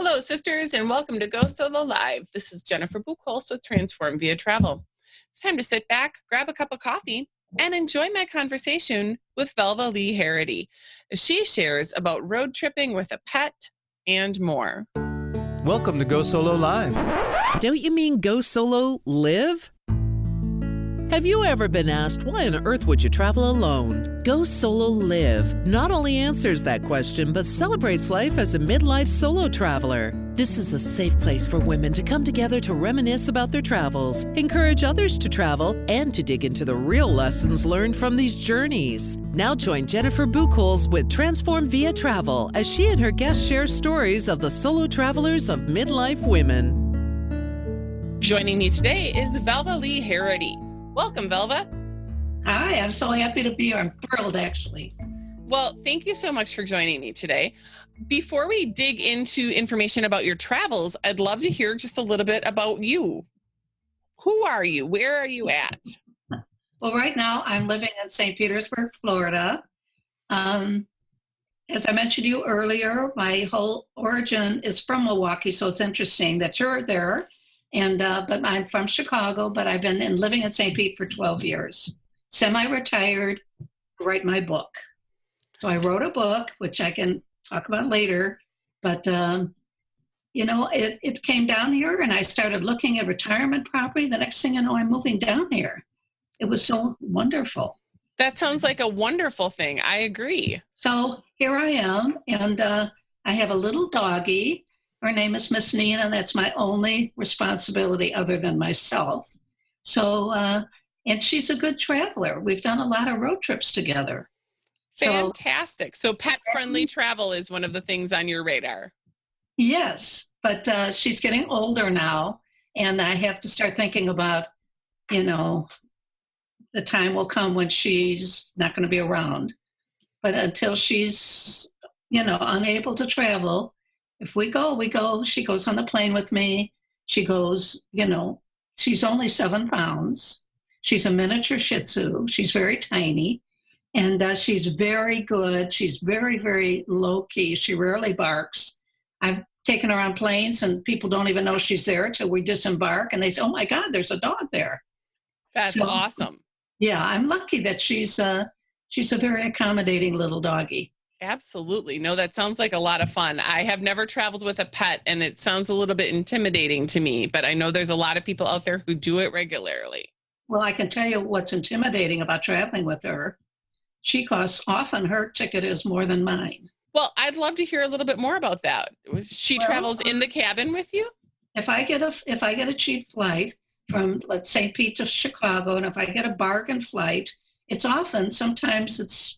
Hello, sisters, and welcome to Go Solo Live. This is Jennifer Buchholz with Transform Via Travel. It's time to sit back, grab a cup of coffee, and enjoy my conversation with Velva Lee Heraty as she shares about road tripping with a pet and more. Welcome to Go Solo Live. Don't you mean go solo live? Have you ever been asked why on earth would you travel alone? Go Solo Live not only answers that question, but celebrates life as a midlife solo traveler. This is a safe place for women to come together to reminisce about their travels, encourage others to travel, and to dig into the real lessons learned from these journeys. Now join Jennifer Buchholz with Transform Via Travel as she and her guests share stories of the solo travelers of midlife women. Joining me today is Velva Lee Heraty. Welcome, Velva. Hi, I'm so happy to be here. I'm thrilled, actually. Well, thank you so much for joining me today. Before we dig into information about your travels, I'd love to hear just a little bit about you. Who are you? Where are you at? Well, right now I'm living in St. Petersburg, Florida. As I mentioned to you earlier, my whole origin is from Milwaukee, so it's interesting that you're there. But I'm from Chicago, but I've been living in St. Pete for 12 years. Semi-retired, write my book. So I wrote a book, which I can talk about later. But, it came down here and I started looking at retirement property. The next thing I know, I'm moving down here. It was so wonderful. That sounds like a wonderful thing. I agree. So here I am, and I have a little doggie. Her name is Miss Nina. That's my only responsibility other than myself. So, and she's a good traveler. We've done a lot of road trips together. Fantastic. So pet-friendly travel is one of the things on your radar. Yes, but she's getting older now, and I have to start thinking about, the time will come when she's not going to be around. But until she's, unable to travel, if we go, we go. She goes on the plane with me. She goes, she's only 7 pounds. She's a miniature Shih Tzu. She's very tiny. And she's very good. She's very, very low-key. She rarely barks. I've taken her on planes, and people don't even know she's there until we disembark. And they say, oh, my God, there's a dog there. That's awesome. Yeah, I'm lucky that she's a very accommodating little doggie. Absolutely. No, that sounds like a lot of fun. I have never traveled with a pet, and it sounds a little bit intimidating to me, but I know there's a lot of people out there who do it regularly. Well, I can tell you what's intimidating about traveling with her. Often her ticket is more than mine. Well, I'd love to hear a little bit more about that. She travels in the cabin with you? If I get a cheap flight from, let's say, St. Pete to Chicago, and if I get a bargain flight, sometimes it's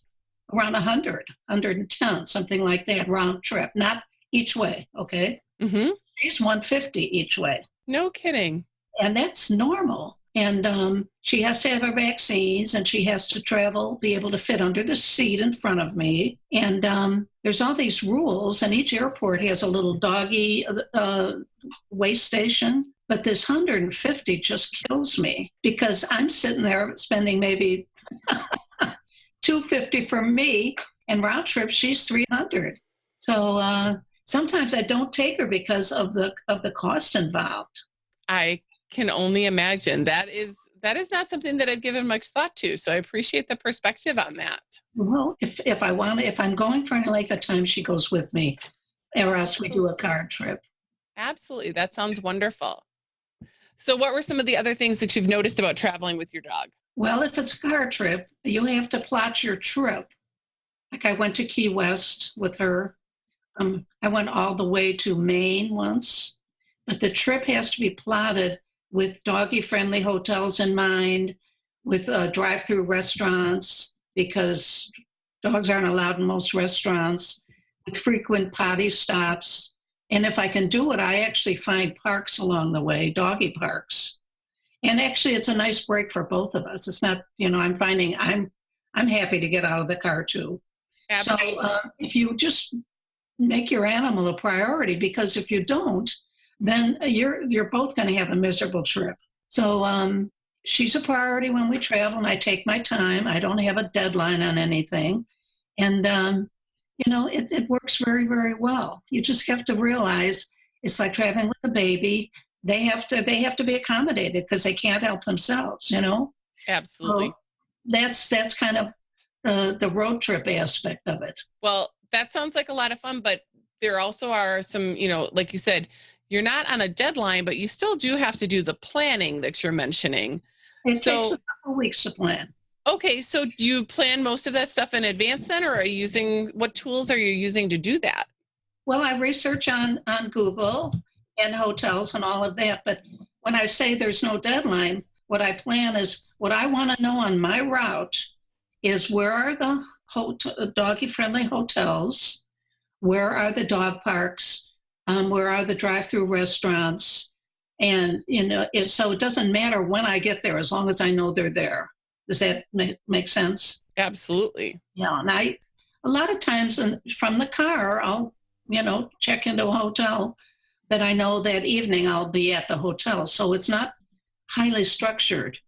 around 100, 110, something like that, round trip, not each way, okay? Mm-hmm. She's 150 each way. No kidding. And that's normal. And she has to have her vaccines, and she has to be able to fit under the seat in front of me. And there's all these rules, and each airport has a little doggy weigh station. But this 150 just kills me because I'm sitting there spending maybe $250 for me, and round trip she's $300. So sometimes I don't take her because of the cost involved. I can only imagine. That is not something that I've given much thought to. So I appreciate the perspective on that. Well, if I'm going for any length of time, she goes with me, or else we do a car trip. Absolutely, that sounds wonderful. So what were some of the other things that you've noticed about traveling with your dog? Well, if it's a car trip, you have to plot your trip. Like I went to Key West with her. I went all the way to Maine once. But the trip has to be plotted with doggy-friendly hotels in mind, with drive-through restaurants, because dogs aren't allowed in most restaurants, with frequent potty stops. And if I can do it, I actually find parks along the way, doggy parks. And actually, it's a nice break for both of us. It's not, I'm finding I'm happy to get out of the car too. Absolutely. So if you just make your animal a priority, because if you don't, then you're both going to have a miserable trip. So she's a priority when we travel, and I take my time. I don't have a deadline on anything. And, it works very, very well. You just have to realize it's like traveling with a baby. They have to be accommodated because they can't help themselves. Absolutely. So that's kind of the road trip aspect of it. Well, that sounds like a lot of fun, but there also are some, like you said, you're not on a deadline, but you still do have to do the planning that you're mentioning. It takes a couple weeks to plan. Okay, so do you plan most of that stuff in advance then, or what tools are you using to do that? Well, I research on Google and hotels and all of that, but when I say there's no deadline, what I plan is what I want to know on my route is where are the doggy-friendly hotels, where are the dog parks, where are the drive-through restaurants, and so it doesn't matter when I get there as long as I know they're there. Does that make sense? Absolutely. Yeah, and a lot of times from the car, I'll check into a hotel that I know that evening I'll be at the hotel. So it's not highly structured.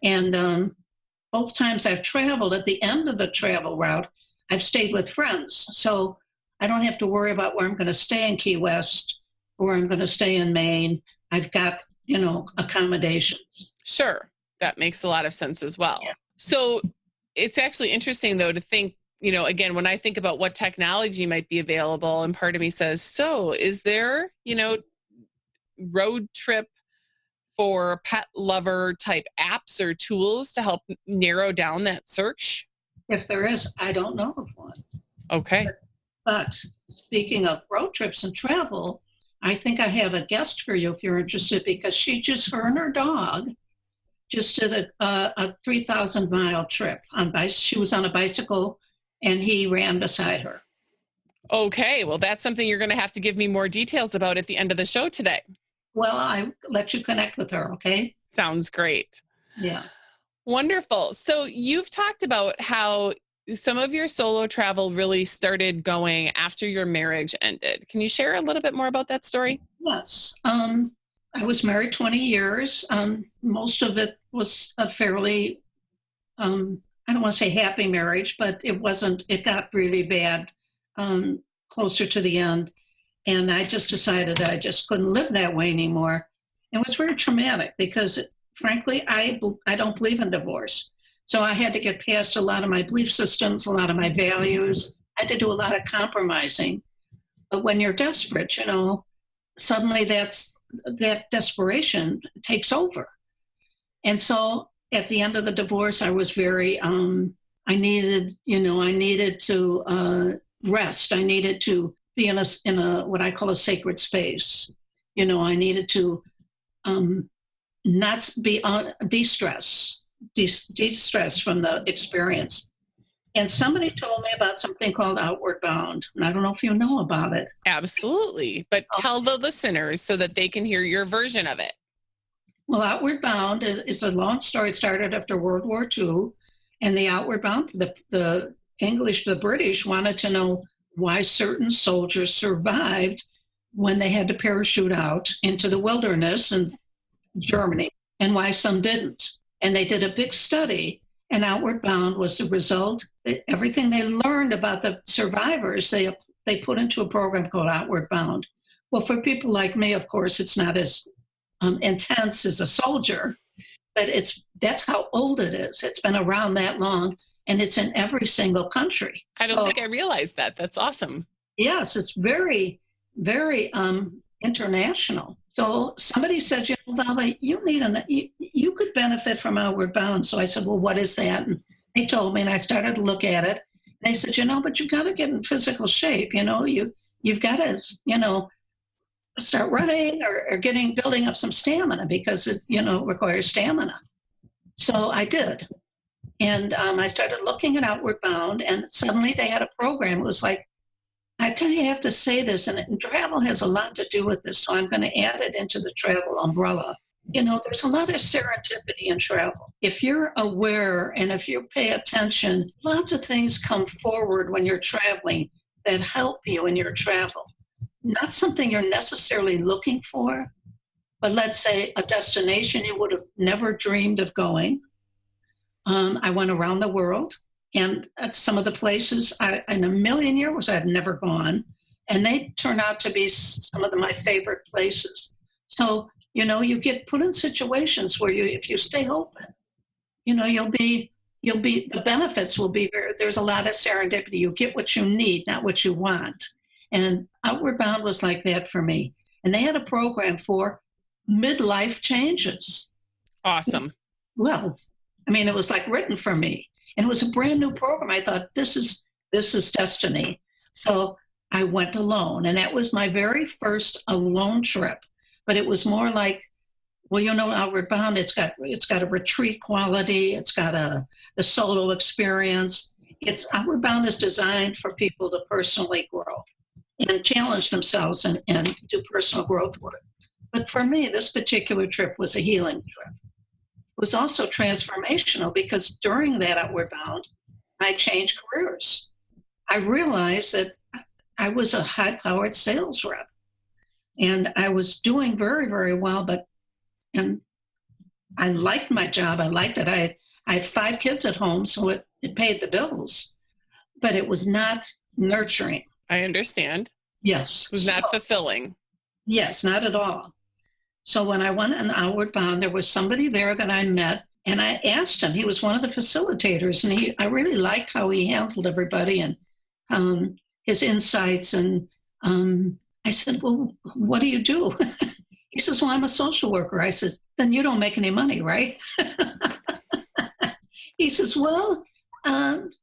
And both times I've traveled, at the end of the travel route, I've stayed with friends. So I don't have to worry about where I'm going to stay in Key West or I'm going to stay in Maine. I've got, accommodations. Sure. That makes a lot of sense as well. Yeah. So it's actually interesting, though, to think, again, when I think about what technology might be available, and part of me says, so is there, road trip for pet lover type apps or tools to help narrow down that search? If there is, I don't know of one. Okay. But speaking of road trips and travel, I think I have a guest for you if you're interested, because her and her dog just did a 3,000-mile trip she was on a bicycle and he ran beside her. Okay. Well, that's something you're going to have to give me more details about at the end of the show today. Well, I let you connect with her. Okay. Sounds great. Yeah. Wonderful. So you've talked about how some of your solo travel really started going after your marriage ended. Can you share a little bit more about that story? Yes. I was married 20 years. Most of it was a fairly, I don't want to say happy marriage, but it got really bad closer to the end. And I just decided I just couldn't live that way anymore. It was very traumatic because, frankly, I don't believe in divorce. So I had to get past a lot of my belief systems, a lot of my values. I had to do a lot of compromising. But when you're desperate, suddenly that desperation takes over. And so at the end of the divorce, I was very, I needed to rest. I needed to be in a what I call a sacred space. I needed to not be on de-stress from the experience. And somebody told me about something called Outward Bound. And I don't know if you know about it. Absolutely. But tell the listeners so that they can hear your version of it. Well, Outward Bound is a long story. It started after World War II. And the Outward Bound, the British wanted to know why certain soldiers survived when they had to parachute out into the wilderness in Germany and why some didn't. And they did a big study, and Outward Bound was the result. Everything they learned about the survivors, they put into a program called Outward Bound. Well, for people like me, of course, it's not as intense as a soldier, but that's how old it is. It's been around that long, and it's in every single country. I don't think I realized that. That's awesome. Yes, it's very, very international. So somebody said, Velva, you could benefit from Outward Bound. So I said, well, what is that? And they told me, and I started to look at it. And they said, but you've got to get in physical shape. You've got to, start running or building up some stamina because it, requires stamina. So I did. And I started looking at Outward Bound, and suddenly they had a program. It was like, I tell you, I have to say this, and travel has a lot to do with this, so I'm going to add it into the travel umbrella. There's a lot of serendipity in travel. If you're aware and if you pay attention, lots of things come forward when you're traveling that help you in your travel. Not something you're necessarily looking for, but let's say a destination you would have never dreamed of going. I went around the world. And at some of the places, in a million years, I've never gone. And they turn out to be some of my favorite places. So, you get put in situations where if you stay open, the benefits will be there's a lot of serendipity. You get what you need, not what you want. And Outward Bound was like that for me. And they had a program for midlife changes. Awesome. Well, it was like written for me. And it was a brand new program. I thought, this is destiny. So I went alone. And that was my very first alone trip. But it was more like, Outward Bound, it's got a retreat quality. It's got the solo experience. Outward Bound is designed for people to personally grow and challenge themselves and do personal growth work. But for me, this particular trip was a healing trip. It was also transformational because during that Outward Bound, I changed careers. I realized that I was a high-powered sales rep. And I was doing very, very well, and I liked my job. I liked it. I had 5 kids at home, so it paid the bills, but it was not nurturing. I understand. Yes. It was not fulfilling. Yes, not at all. So when I went on Outward Bound, there was somebody there that I met, and I asked him. He was one of the facilitators, and I really liked how he handled everybody and his insights. And I said, well, what do you do? He says, well, I'm a social worker. I said, then you don't make any money, right? He says, well,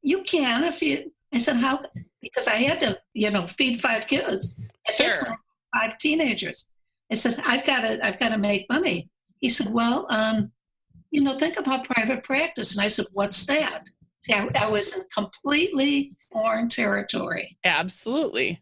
you can if you, I said, how? Because I had to, feed 5 kids. Sure. 5 teenagers. I said, I've got to make money. He said, well, think about private practice. And I said, what's that? I was in completely foreign territory. Absolutely.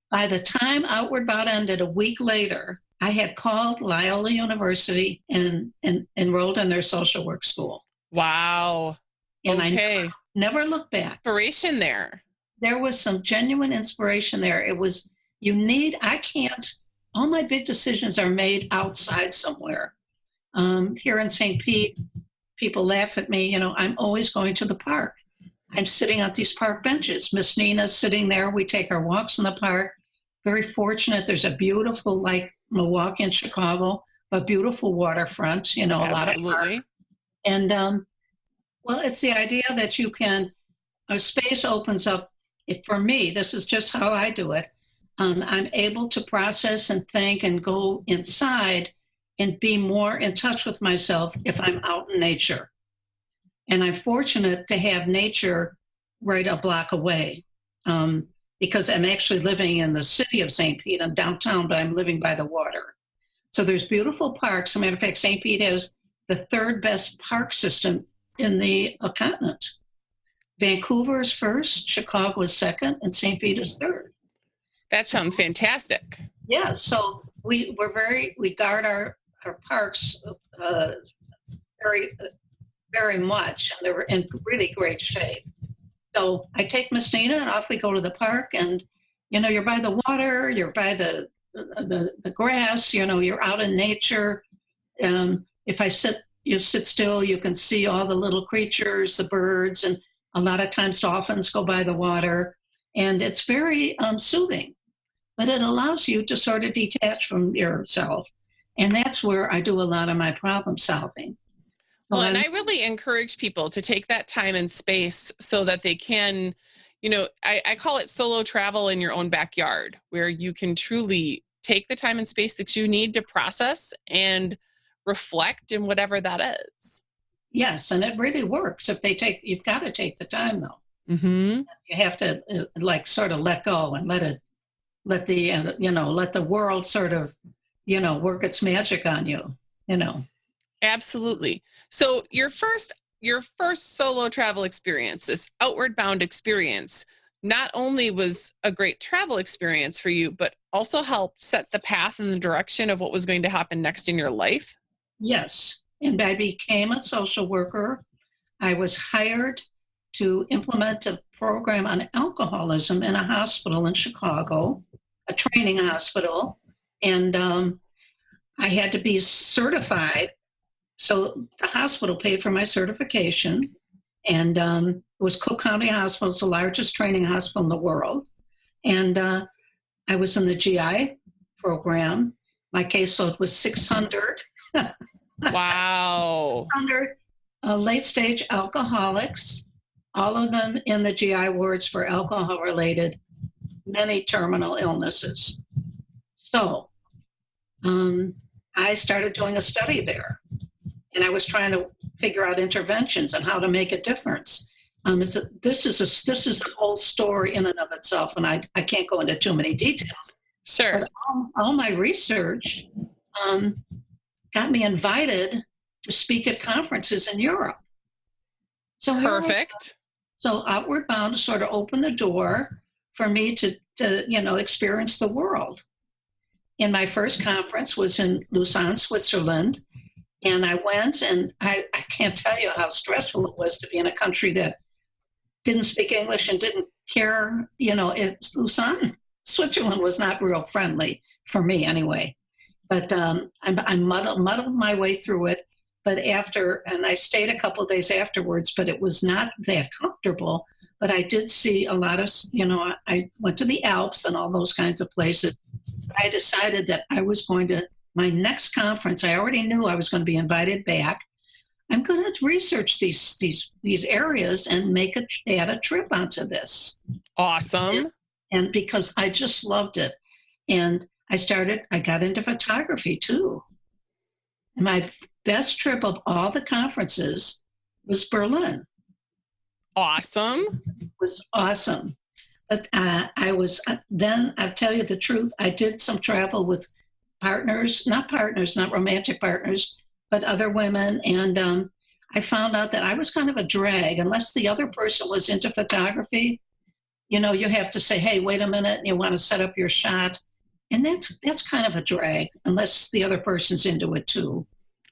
By the time Outward Bound ended a week later, I had called Loyola University and enrolled in their social work school. Wow. And okay. I never looked back. Inspiration there. There was some genuine inspiration there. It was, all my big decisions are made outside somewhere. Here in St. Pete, people laugh at me, I'm always going to the park. I'm sitting on these park benches. Miss Nina's sitting there. We take our walks in the park. Very fortunate. There's a beautiful, like Milwaukee and Chicago, but beautiful waterfront, a lot of park. And, it's the idea that a space opens up. For me, this is just how I do it. I'm able to process and think and go inside and be more in touch with myself if I'm out in nature. And I'm fortunate to have nature right a block away because I'm actually living in the city of St. Pete. I'm downtown, but I'm living by the water. So there's beautiful parks. As a matter of fact, St. Pete has the 3rd best park system in the continent. Vancouver is 1st, Chicago is 2nd, and St. Pete is 3rd. That sounds fantastic. Yeah, so we guard our parks very, very much, and they were in really great shape. So I take Miss Nina and off we go to the park, and you're by the water, you're by the grass, you're out in nature. If you sit still, you can see all the little creatures, the birds, and a lot of times dolphins go by the water, and it's very soothing. But it allows you to sort of detach from yourself, and that's where I do a lot of my problem solving. Well, and I really encourage people to take that time and space so that they can, I call it solo travel in your own backyard, where you can truly take the time and space that you need to process and reflect in whatever that is. Yes, and it really works. You've got to take the time though. Mm-hmm. You have to sort of let go and let the world sort of, work its magic on you, Absolutely. So your first solo travel experience, this Outward Bound experience, not only was a great travel experience for you, but also helped set the path and the direction of what was going to happen next in your life. Yes. And I became a social worker. I was hired to implement a program on alcoholism in a hospital in Chicago, a training hospital. And I had to be certified. So the hospital paid for my certification. And it was Cook County Hospital. It's the largest training hospital in the world. And I was in the GI program. My caseload was 600. Wow. 600 late-stage alcoholics, all of them in the GI wards for alcohol-related, many terminal illnesses. So I started doing a study there, and I was trying to figure out interventions and how to make a difference. This is a whole story in and of itself, and I can't go into too many details. Sure. But all my research got me invited to speak at conferences in Europe. So Perfect. So Outward Bound sort of opened the door for me to experience the world. And my first conference was in Lausanne, Switzerland. And I went, and I can't tell you how stressful it was to be in a country that didn't speak English and didn't care. Lausanne, Switzerland was not real friendly for me anyway. But I muddled my way through it. But and I stayed a couple of days afterwards, but it was not that comfortable. But I did see a lot of, I went to the Alps and all those kinds of places. I decided that I was going to, my next conference, I already knew I was going to be invited back. I'm going to research these areas and add a trip onto this. Awesome. And because I just loved it. And I got into photography too. My best trip of all the conferences was Berlin. Awesome. It was awesome. But I'll tell you the truth, I did some travel with not romantic partners, but other women. And I found out that I was kind of a drag. Unless the other person was into photography, you have to say, hey, wait a minute, and you want to set up your shot. And that's kind of a drag, unless the other person's into it too.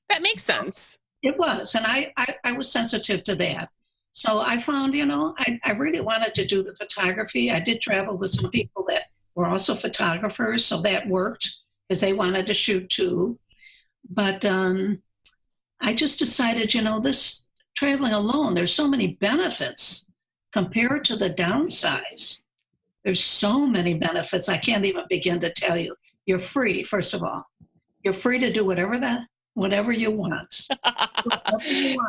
That makes sense. It was, and I was sensitive to that. So I found, I really wanted to do the photography. I did travel with some people that were also photographers, so that worked because they wanted to shoot too. But I just decided, this traveling alone, there's so many benefits compared to the downsides. There's so many benefits. I can't even begin to tell you. You're free, first of all. You're free to do whatever you want.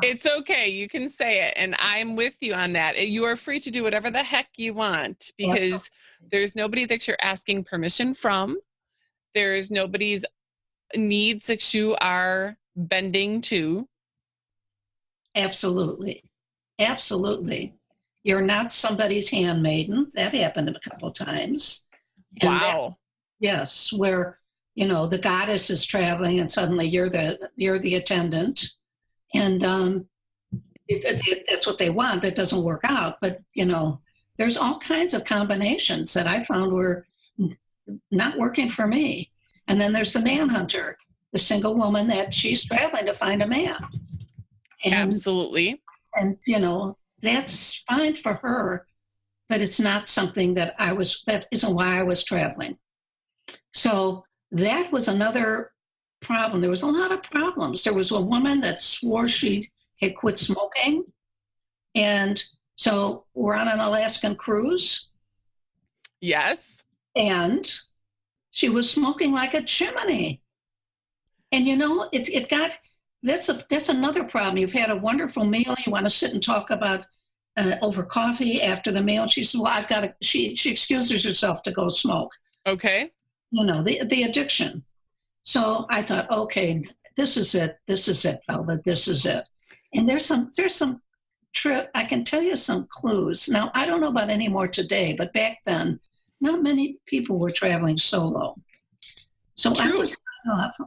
It's okay. You can say it. And I'm with you on that. You are free to do whatever the heck you want because there's nobody that you're asking permission from. There's nobody's needs that you are bending to. Absolutely. Absolutely. You're not somebody's handmaiden. That happened a couple of times. Wow. Yes, where the goddess is traveling and suddenly you're the attendant, and that's what they want. That doesn't work out, but there's all kinds of combinations that I found were not working for me. And then there's the manhunter, the single woman that she's traveling to find a man. And, absolutely. And that's fine for her, but it's not something that isn't why I was traveling. So that was another problem. There was a lot of problems. There was a woman that swore she had quit smoking. And so we're on an Alaskan cruise. Yes. And she was smoking like a chimney. And that's another problem. You've had a wonderful meal. You want to sit and talk about over coffee after the meal. She said, well, she excuses herself to go smoke. Okay. The addiction. So I thought, okay, this is it, Velva, this is it. And there's some trip, I can tell you some clues. Now, I don't know about any more today, but back then, not many people were traveling solo. So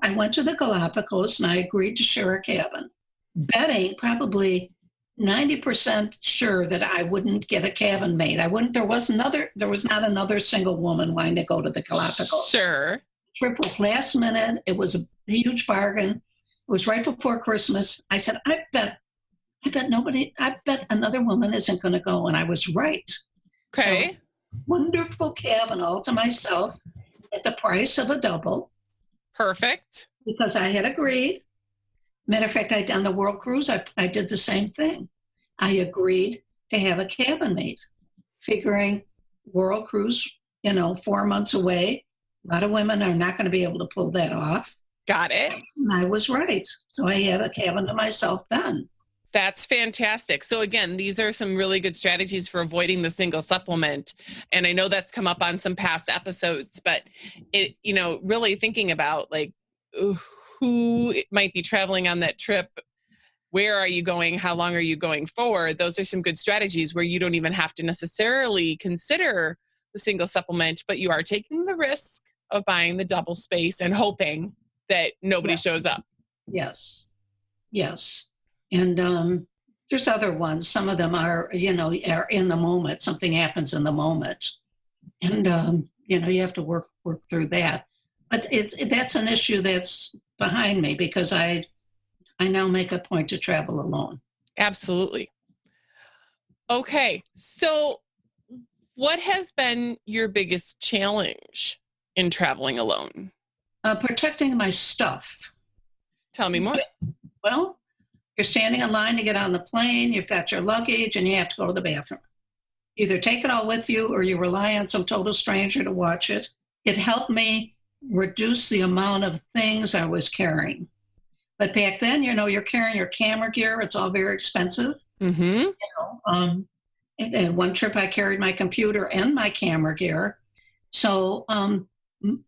I went to the Galapagos and I agreed to share a cabin, betting probably 90% sure that I wouldn't get a cabin mate. There was not another single woman wanting to go to the Galapagos. Sure. The trip was last minute. It was a huge bargain. It was right before Christmas. I said, I bet another woman isn't going to go. And I was right. Okay. So, wonderful cabin all to myself at the price of a double. Perfect. Because I had agreed. Matter of fact, on the World Cruise, I did the same thing. I agreed to have a cabin mate, figuring world cruise, 4 months away. A lot of women are not going to be able to pull that off. Got it. And I was right. So I had a cabin to myself then. That's fantastic. So again, these are some really good strategies for avoiding the single supplement. And I know that's come up on some past episodes, but really thinking about like who might be traveling on that trip, where are you going, how long are you going for? Those are some good strategies where you don't even have to necessarily consider the single supplement, but you are taking the risk of buying the double space and hoping that nobody shows up. Yes. And there's other ones. Some of them are, are in the moment. Something happens in the moment. And, you have to work through that. But that's an issue that's behind me because I now make a point to travel alone. Absolutely. Okay. So what has been your biggest challenge in traveling alone? Protecting my stuff. Tell me more. Well, you're standing in line to get on the plane, you've got your luggage, and you have to go to the bathroom. Either take it all with you or you rely on some total stranger to watch it. It helped me reduce the amount of things I was carrying. But back then, you're carrying your camera gear. It's all very expensive. Mm-hmm. And one trip I carried my computer and my camera gear. So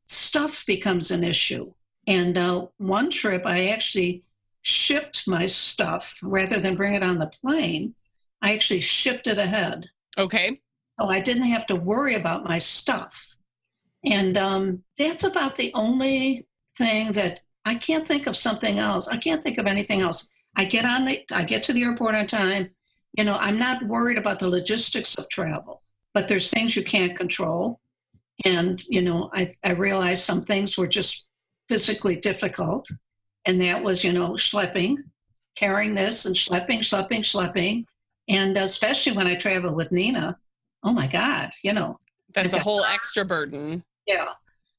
stuff becomes an issue. And one trip I actually shipped my stuff rather than bring it on the plane. I actually shipped it ahead. Okay. So I didn't have to worry about my stuff. And that's about the only thing that I can't think of something else. I can't think of anything else. I get to the airport on time. I'm not worried about the logistics of travel, but there's things you can't control. And, I realized some things were just physically difficult. And that was, schlepping, carrying this and schlepping. And especially when I travel with Nina, oh my God, That's a whole extra burden. Yeah.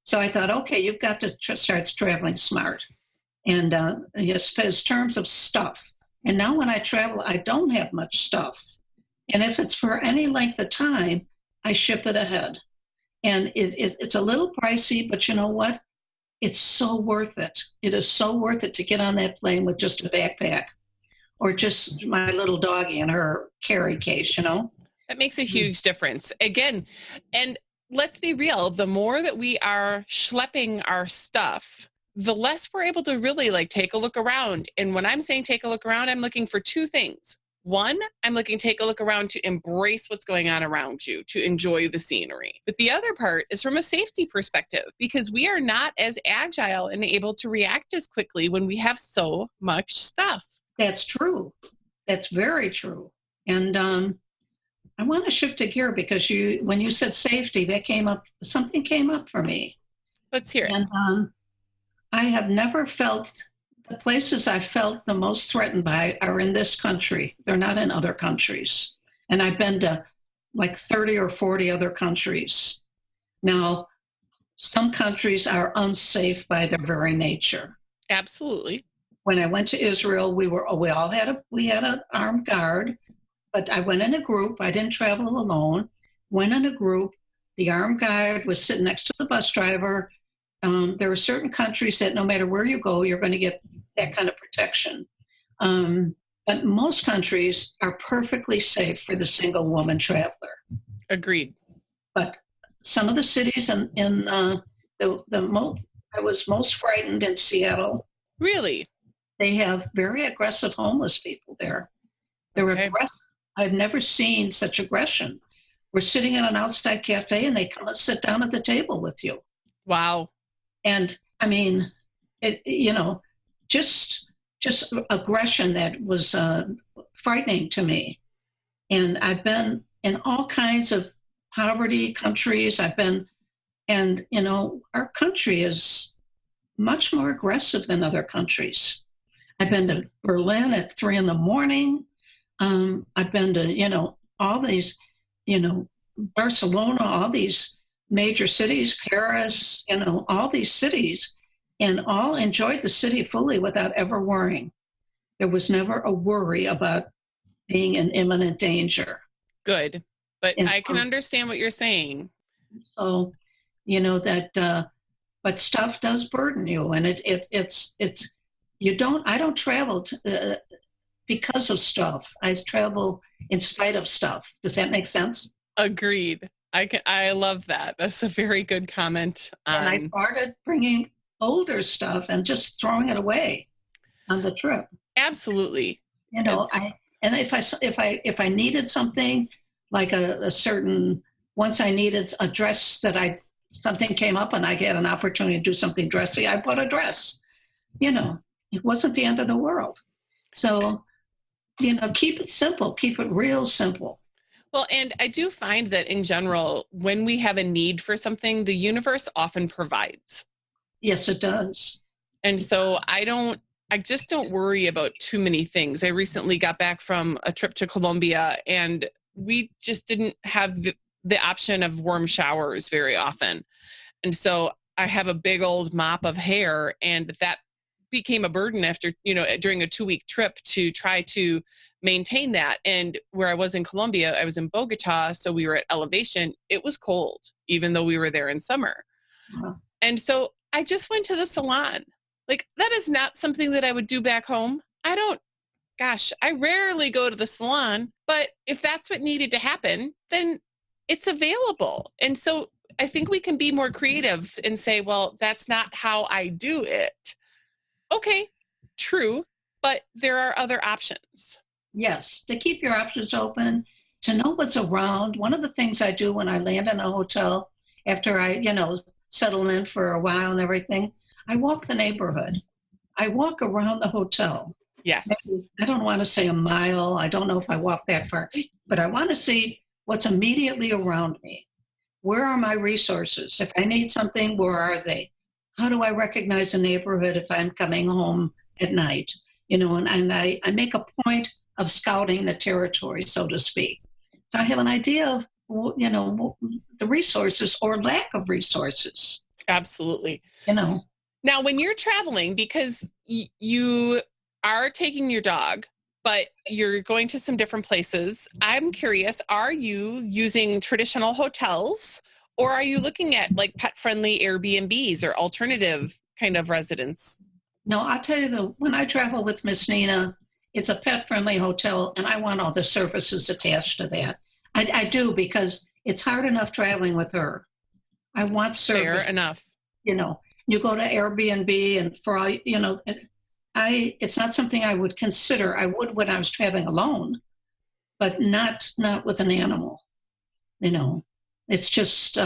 So I thought, okay, you've got to start traveling smart. And as terms of stuff. And now when I travel, I don't have much stuff. And if it's for any length of time, I ship it ahead. And it's a little pricey, but you know what? It's so worth it. It is so worth it to get on that plane with just a backpack or just my little doggie in her carry case, That makes a huge difference. Again, and let's be real, the more that we are schlepping our stuff, the less we're able to really take a look around. And when I'm saying take a look around, I'm looking for two things. One, I'm looking to take a look around to embrace what's going on around you, to enjoy the scenery. But the other part is from a safety perspective, because we are not as agile and able to react as quickly when we have so much stuff. That's true. That's very true. And I want to shift a gear because when you said safety, something came up for me. Let's hear it. And I have never felt. The places I felt the most threatened by are in this country. They're not in other countries. And I've been to 30 or 40 other countries. Now, some countries are unsafe by their very nature. Absolutely. When I went to Israel, we all had an armed guard, but I went in a group. I didn't travel alone. Went in a group. The armed guard was sitting next to the bus driver. There are certain countries that no matter where you go, you're going to get that kind of protection. But most countries are perfectly safe for the single woman traveler. Agreed. But some of the cities I was most frightened in Seattle. Really? They have very aggressive homeless people there. They're aggressive. I've never seen such aggression. We're sitting in an outside cafe and they come and sit down at the table with you. Wow. And I mean, just aggression that was frightening to me. And I've been in all kinds of poverty countries. Our country is much more aggressive than other countries. I've been to Berlin at 3 a.m. I've been to, all these, Barcelona, all these major cities, Paris, all these cities, and all enjoyed the city fully without ever worrying. There was never a worry about, being in imminent danger. Good. But And I can understand what you're saying. so, but stuff does burden you, and I don't travel because of stuff. I travel in spite of stuff. Does that make sense? Agreed. I love that. That's a very good comment. And I started bringing older stuff and just throwing it away on the trip. Absolutely. If I needed something like a certain, once I needed a dress something came up and I get an opportunity to do something dressy, I bought a dress. It wasn't the end of the world. So, keep it simple, keep it real simple. Well, and I do find that in general, when we have a need for something, the universe often provides. Yes, it does. And so I just don't worry about too many things. I recently got back from a trip to Colombia, and we just didn't have the option of warm showers very often. And so I have a big old mop of hair, and that became a burden after, during a 2-week trip to try to maintain that. And where I was in Colombia, I was in Bogota, so we were at elevation. It was cold, even though we were there in summer. Wow. And so I just went to the salon. Like, that is not something that I would do back home. I rarely go to the salon, but if that's what needed to happen, then it's available. And so I think we can be more creative and say, well, that's not how I do it. Okay, true, but there are other options. Yes, to keep your options open, to know what's around. One of the things I do when I land in a hotel, after I, settle in for a while and everything, I walk the neighborhood. I walk around the hotel. Yes. I don't want to say a mile. I don't know if I walk that far, but I want to see what's immediately around me. Where are my resources? If I need something, where are they? How do I recognize a neighborhood if I'm coming home at night? And I make a point of scouting the territory, so to speak. So I have an idea of, the resources or lack of resources. Absolutely. Now, when you're traveling, because you are taking your dog, but you're going to some different places, I'm curious, are you using traditional hotels, or are you looking at like pet-friendly Airbnbs or alternative kind of residence? No, I'll tell you, when I travel with Miss Nina, it's a pet-friendly hotel, and I want all the services attached to that. I do, because it's hard enough traveling with her. I want service. Fair enough. You go to Airbnb, and for all, it's not something I would consider. I would when I was traveling alone, but not with an animal. It's just,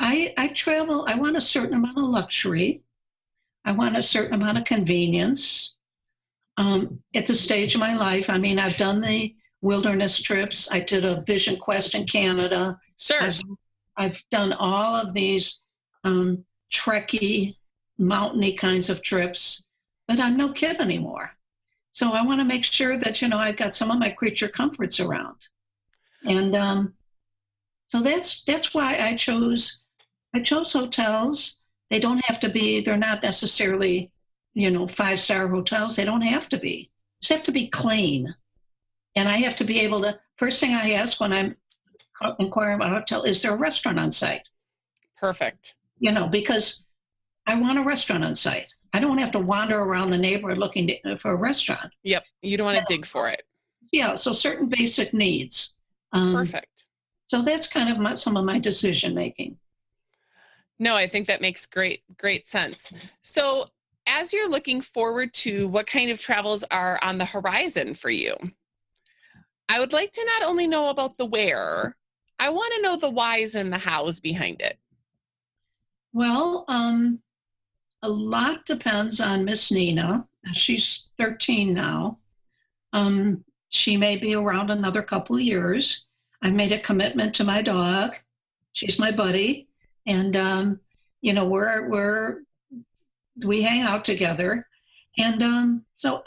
I travel, I want a certain amount of luxury. I want a certain amount of convenience. At this stage of my life, I've done the wilderness trips. I did a vision quest in Canada. Sure. I've done all of these trekky, mountainy kinds of trips, but I'm no kid anymore. So I want to make sure that, I've got some of my creature comforts around. And so that's why I chose hotels. They don't have to be, they're not necessarily, 5-star hotels. They don't have to be. They just have to be clean. And I have to be able to, first thing I ask when I'm inquiring about a hotel, is there a restaurant on site? Perfect. Because I want a restaurant on site. I don't have to wander around the neighborhood looking for a restaurant. Yep. You don't want to dig for it. Yeah. So certain basic needs. Perfect. So that's kind of some of my decision making. No, I think that makes great sense. So as you're looking forward to what kind of travels are on the horizon for you, I would like to not only know about the where, I want to know the whys and the hows behind it. Well, a lot depends on Miss Nina. She's 13 now. She may be around another couple of years. I've made a commitment to my dog. She's my buddy. And, we hang out together. And so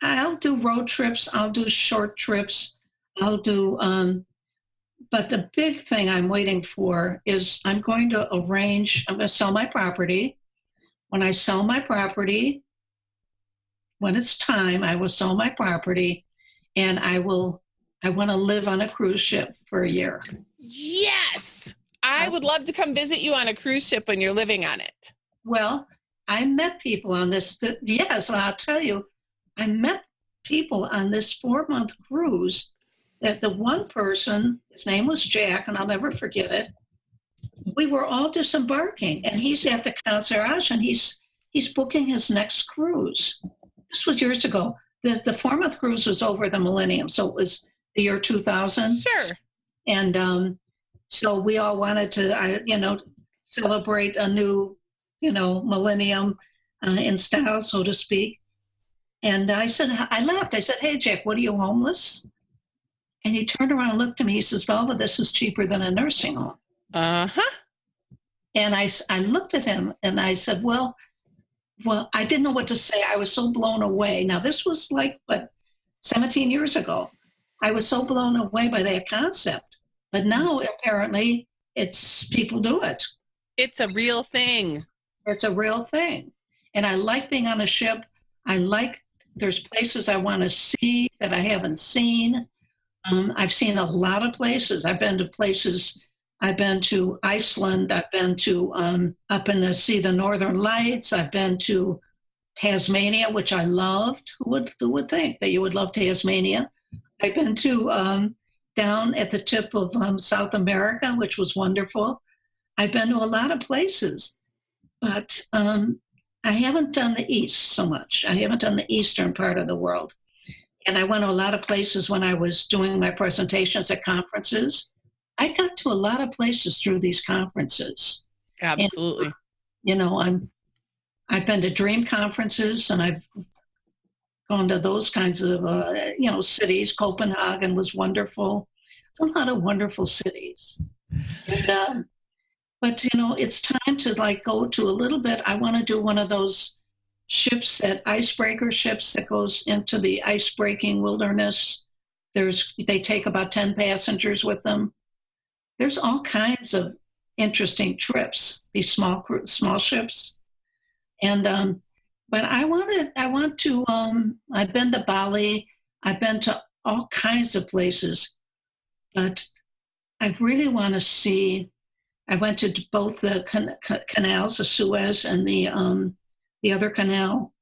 I'll do road trips. I'll do short trips. I'll do, but the big thing I'm waiting for is I'm going to sell my property. When I sell my property, when it's time, I will sell my property and I want to live on a cruise ship for a year. Yes. I would love to come visit you on a cruise ship when you're living on it. Well, I met people on this. Yes, I'll tell you, I met people on this 4-month cruise that the one person, his name was Jack, and I'll never forget it. We were all disembarking, and he's at the concierge, and he's booking his next cruise. This was years ago. The 4-month cruise was over the millennium, so it was the year 2000. Sure. And so we all wanted to, celebrate a new, millennium in style, so to speak. And I laughed. I said, "Hey, Jack, what are you, homeless?" And he turned around and looked at me. He says, "Velva, this is cheaper than a nursing home." Uh-huh. And I looked at him and I said, well, I didn't know what to say. I was so blown away. Now, this was 17 years ago. I was so blown away by that concept. But now, apparently, people do it. It's a real thing. It's a real thing. And I like being on a ship. There's places I want to see that I haven't seen. I've seen a lot of places. I've been to Iceland. I've been to up in the see the Northern Lights. I've been to Tasmania, which I loved. Who would think that you would love Tasmania? I've been to down at the tip of South America, which was wonderful. I've been to a lot of places, but I haven't done the East so much. I haven't done the eastern part of the world. And I went to a lot of places when I was doing my presentations at conferences. I got to a lot of places through these conferences. Absolutely. And, I've been to dream conferences, and I've gone to those kinds of, cities. Copenhagen was wonderful. It's a lot of wonderful cities. And, but, it's time to go to a little bit. I want to do one of those icebreaker ships that goes into the ice-breaking wilderness. They take about 10 passengers with them. There's all kinds of interesting trips, these small ships. And, but I've been to Bali. I've been to all kinds of places, but I really want to see, I went to both the canals, the Suez and the other canal.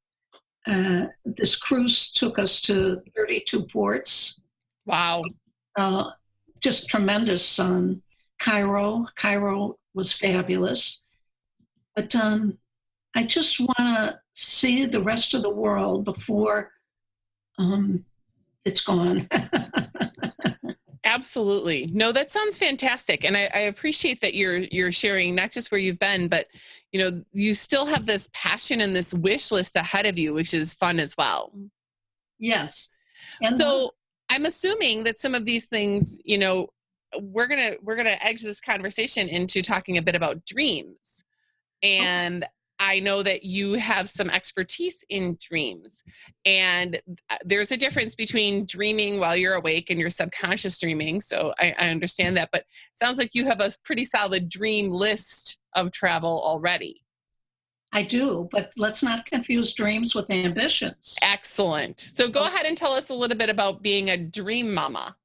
This cruise took us to 32 ports. Wow. Just tremendous. Cairo was fabulous. But I just want to see the rest of the world before it's gone. Absolutely. No, that sounds fantastic. And I appreciate that you're sharing not just where you've been, but you still have this passion and this wish list ahead of you, which is fun as well. Yes. And so I'm assuming that some of these things, we're gonna edge this conversation into talking a bit about dreams. And I know that you have some expertise in dreams, and there's a difference between dreaming while you're awake and your subconscious dreaming. So I understand that, but it sounds like you have a pretty solid dream list of travel already. I do, but let's not confuse dreams with ambitions. Excellent. So go ahead and tell us a little bit about being a dream mama.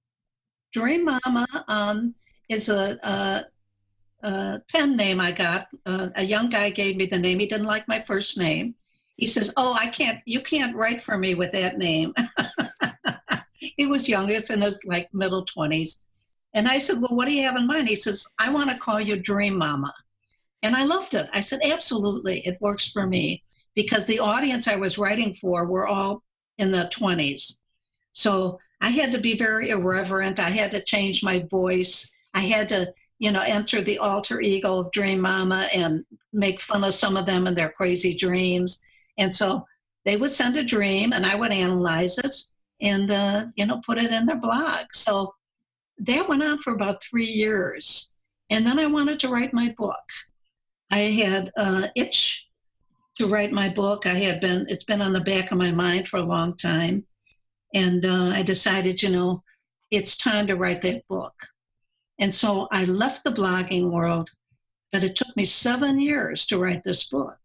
Dream mama is a pen name I got. A young guy gave me the name. He didn't like my first name. He says, "Oh, you can't write for me with that name." He was young, he was in his middle 20s. And I said, "Well, what do you have in mind?" He says, "I want to call you Dream Mama." And I loved it. I said, "Absolutely, it works for me," because the audience I was writing for were all in the 20s. So I had to be very irreverent. I had to change my voice. I had to enter the alter ego of Dream Mama and make fun of some of them and their crazy dreams. And so they would send a dream and I would analyze it and, put it in their blog. So that went on for about 3 years. And then I wanted to write my book. I had itch to write my book. It's been on the back of my mind for a long time. And I decided, it's time to write that book. And so I left the blogging world, but it took me 7 years to write this book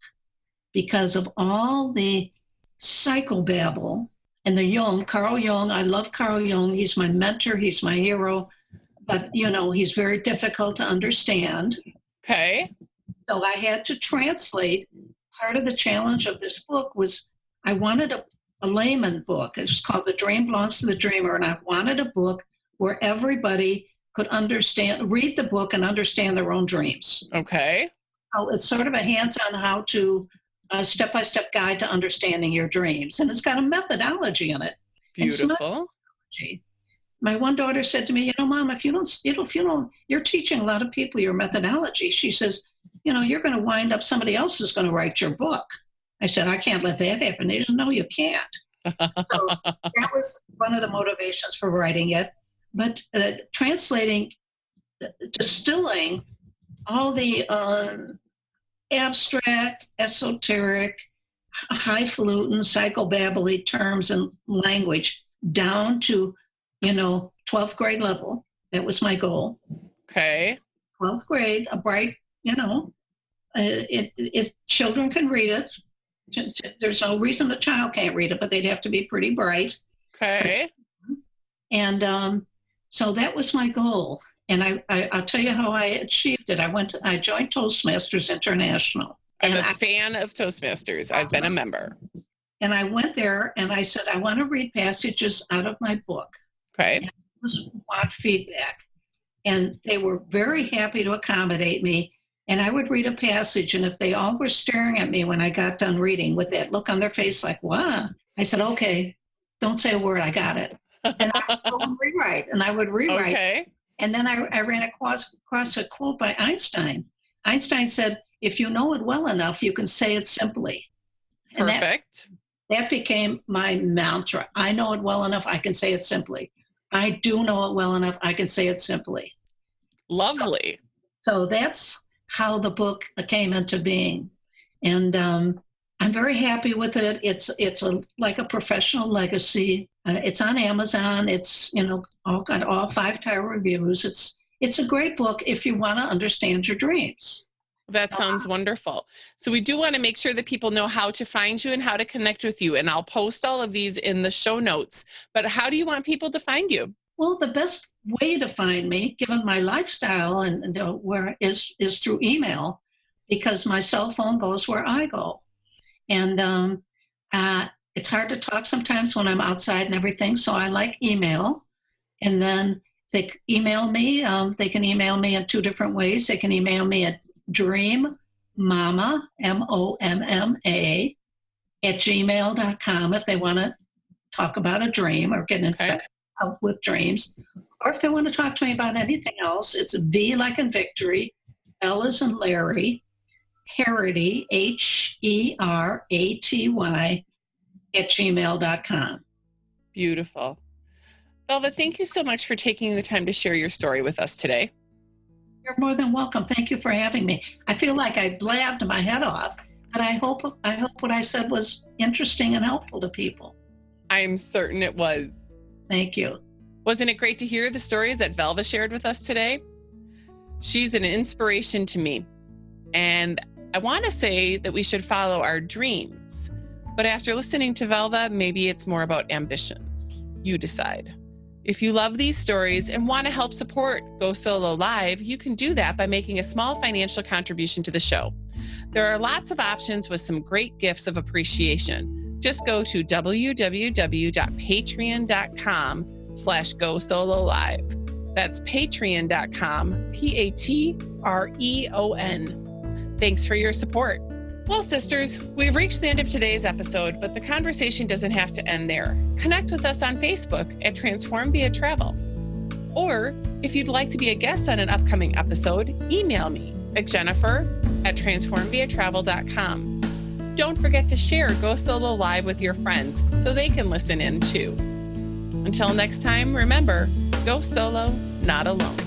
because of all the psychobabble And Carl Jung, I love Carl Jung. He's my mentor. He's my hero. But, he's very difficult to understand. Okay. So I had to translate. Part of the challenge of this book was I wanted a layman book. It's called The Dream Belongs to the Dreamer. And I wanted a book where everybody could read the book and understand their own dreams. Okay. So it's sort of a hands-on how-to, step-by-step guide to understanding your dreams. And it's got a methodology in it. Beautiful. My one daughter said to me, Mom, if you're teaching a lot of people your methodology. She says, you're going to wind up, somebody else is going to write your book. I said, I can't let that happen. They said, no, you can't. So that was one of the motivations for writing it. But translating, distilling all the abstract, esoteric, highfalutin, psychobabbly terms and language down to, 12th grade level. That was my goal. Okay. 12th grade, a bright, children can read it. There's no reason a child can't read it, but they'd have to be pretty bright. Okay. And so that was my goal. And I'll tell you how I achieved it. I joined Toastmasters International. I'm a fan of Toastmasters. I've been a member. And I went there and I said, I want to read passages out of my book. Okay. And I just want feedback. And they were very happy to accommodate me. And I would read a passage, and if they all were staring at me when I got done reading with that look on their face like, wow, I said, okay, don't say a word, I got it. And I would rewrite, and I would rewrite. Okay. And then I ran across a quote by Einstein. Einstein said, if you know it well enough, you can say it simply. And perfect. That became my mantra. I know it well enough, I can say it simply. I do know it well enough, I can say it simply. Lovely. So that's how the book came into being. And I'm very happy with it. It's like a professional legacy. It's on Amazon. It's, got all 5-star reviews. It's a great book if you want to understand your dreams. That sounds wonderful. So we do want to make sure that people know how to find you and how to connect with you. And I'll post all of these in the show notes. But how do you want people to find you? Well, the best way to find me, given my lifestyle, and where is through email, because my cell phone goes where I go. And it's hard to talk sometimes when I'm outside and everything, so I like email. And then they email me. They can email me in 2 different ways. They can email me at dreammama, MOMMA, @gmail.com if they want to talk about a dream or get help with dreams. Or if they want to talk to me about anything else, it's V like in victory, L as in Larry, Heraty, HERATY, @gmail.com. Beautiful. Velva, thank you so much for taking the time to share your story with us today. You're more than welcome. Thank you for having me. I feel like I blabbed my head off, but I hope what I said was interesting and helpful to people. I'm certain it was. Thank you. Wasn't it great to hear the stories that Velva shared with us today? She's an inspiration to me. And I want to say that we should follow our dreams. But after listening to Velva, maybe it's more about ambitions. You decide. If you love these stories and want to help support Go Solo Live, you can do that by making a small financial contribution to the show. There are lots of options with some great gifts of appreciation. Just go to www.patreon.com/Go Solo Live. That's patreon.com, Patreon. Thanks for your support. Well, sisters, we've reached the end of today's episode, but the conversation doesn't have to end there. Connect with us on Facebook at Transform Via Travel. Or if you'd like to be a guest on an upcoming episode, email me at jennifer@transformviatravel.com. Don't forget to share Go Solo Live with your friends so they can listen in too. Until next time, remember, go solo, not alone.